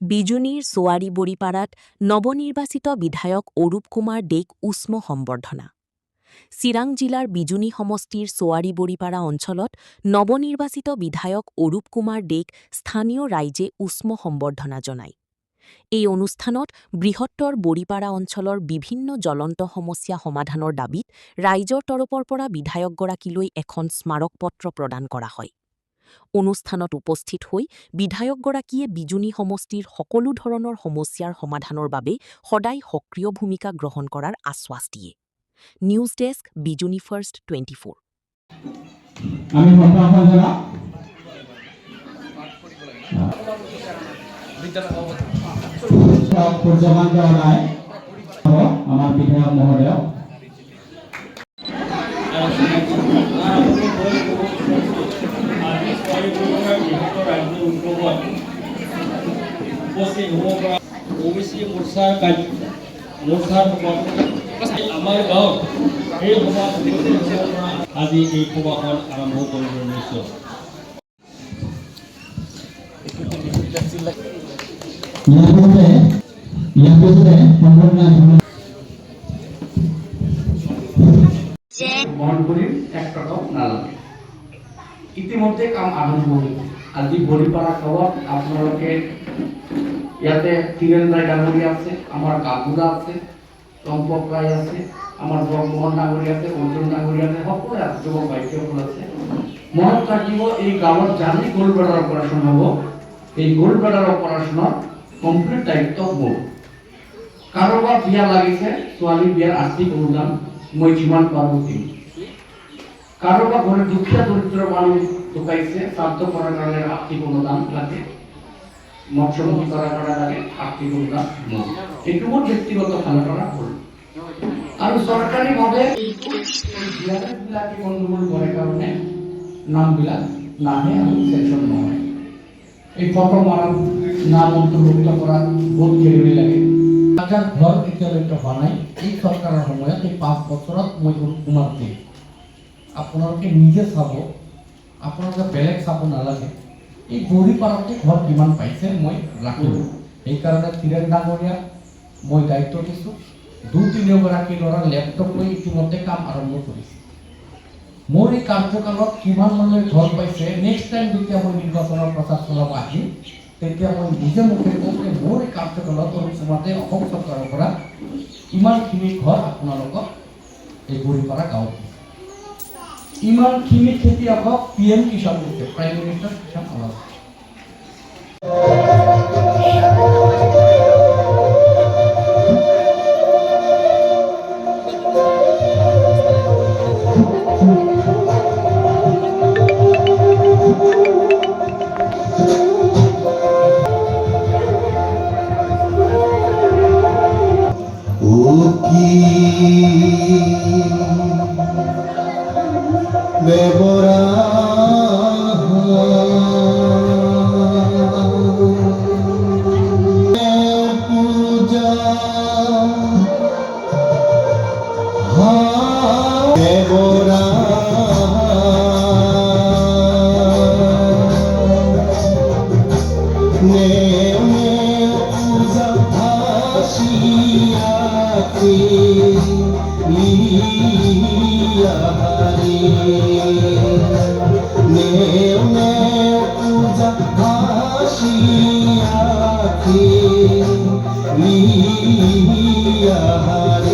বিজুনীৰ সোৱাৰী বৰিপাৰাত নৱনিৰ্বাচিত বিধায়ক অৰূপ কুমাৰ ডেক উষ্ম সম্বৰ্ধনা। চিৰাং জিলাৰ বিজুনী সমষ্টিৰ সোৱাৰী বৰিপাৰা অঞ্চলত নৱনিৰ্বাচিত বিধায়ক অৰূপ কুমাৰ ডেক স্থানীয় ৰাইজে উষ্ম সম্বৰ্ধনা জনায়। এই অনুষ্ঠানত বৃহত্তৰ বৰিপাৰা অঞ্চলৰ বিভিন্ন জ্বলন্ত সমস্যা সমাধানৰ দাবীত ৰাইজৰ তৰফৰ পৰা বিধায়কগৰাকীলৈ এখন স্মাৰকপত্ৰ প্ৰদান কৰা হয়। অনুষ্ঠানত উপস্থিত হৈ বিধায়কগৰাকীয়ে বিজুনী সমষ্টিৰ সকলো ধৰণৰ সমস্যাৰ সমাধানৰ বাবে সদায় সক্ৰিয় ভূমিকা গ্ৰহণ কৰাৰ আশ্বাস দিয়ে। News desk, Bijuni first 24। আমি আমাৰ বিধায়ক মহোদয় ওবিসি মোৰ্চাৰ আমাৰ গাঁৱত এই সভা আজি এই সভাখন আৰম্ভ কৰিব লৈছোঁ। ইতিমধ্যে কাম আৰম্ভ হ'ল। আজি বৰিপাৰা গাঁৱত আপোনালোকে ইয়াতে তীৰেন ৰায় ডাঙৰীয়া আছে, আমাৰ কাকুদা আছে, চম্পক ৰায় আছে, আমাৰ ব্ৰহ্মোহন ডাঙৰীয়া আছে, অৰ্জুন ডাঙৰীয়া আছে, সকলোৱে আছে, যুৱক ভাইটিসকল আছে। মনত ৰাখিব, এই গাঁৱত জানি গ'ল্ড ব্লাডাৰ অপাৰেশ্যন হ'ব। এই গ'ল্ড ব্লাডাৰ অপাৰেশ্যনৰ কমপ্লিট দায়িত্ব মোৰ। কাৰোবাৰ বিয়া লাগিছে, ছোৱালীৰ বিয়াৰ আৰ্থিক অনুদান মই যিমান পাৰোঁ দিম। কাৰোবাৰ ঘৰে দুখীয়া দৰিদ্ৰ মানুহ ঢুকাইছে, শ্ৰাদ্ধ কৰাৰ কাৰণে আৰ্থিক অনুদান লাগে, মৎস্যমুখী কৰাৰ কাৰণে লাগে আৰ্থিক অনুদান মোৰ। এইটো মোৰ ব্যক্তিগত ফালৰ পৰা হ'ল। আৰু চৰকাৰীভাৱে বিলাকে গণ্ডগোল কৰে কাৰণে নামবিলাক নাহে আৰু চেকশ্যন নহয়। এই ফটো মাৰাত নাম অন্তৰ্ভুক্ত কৰাত বহুত খেলিমেলি লাগে। হাজাৰ ঘৰ এতিয়ালৈকে হোৱা নাই। এই চৰকাৰৰ সময়ত এই 5 বছৰত মই কুমাৰ দিম। আপোনালোকে নিজে চাব, আপোনালোকে বেলেগ চাব নালাগে। এই বৰিপাৰাতে ঘৰ কিমান পাইছে মই ৰাখিলোঁ। সেইকাৰণে তীৰেন ডাঙৰীয়া মই দায়িত্ব দিছোঁ। 2-3গৰাকী ল'ৰা লেপটপ লৈ ইতিমধ্যে কাম আৰম্ভ কৰিছে। মোৰ এই কাৰ্যকালত কিমান মানুহে ঘৰ পাইছে, নেক্সট টাইম যেতিয়া মই নিৰ্বাচনৰ প্ৰচাৰ চলাব আহিম, তেতিয়া মই নিজে মুখে কম যে মোৰ এই কাৰ্যকালত সমাজে অসম চৰকাৰৰ পৰা ইমানখিনি ঘৰ আপোনালোকক এই বৰিপাৰা গাঁৱত দিছে। ইমানখিনি খেতিয়কক PM কিষাণ দিছে, প্ৰাইম মিনিষ্টাৰ কিষাণ আৱাস।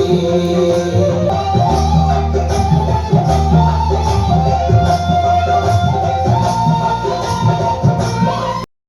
Hare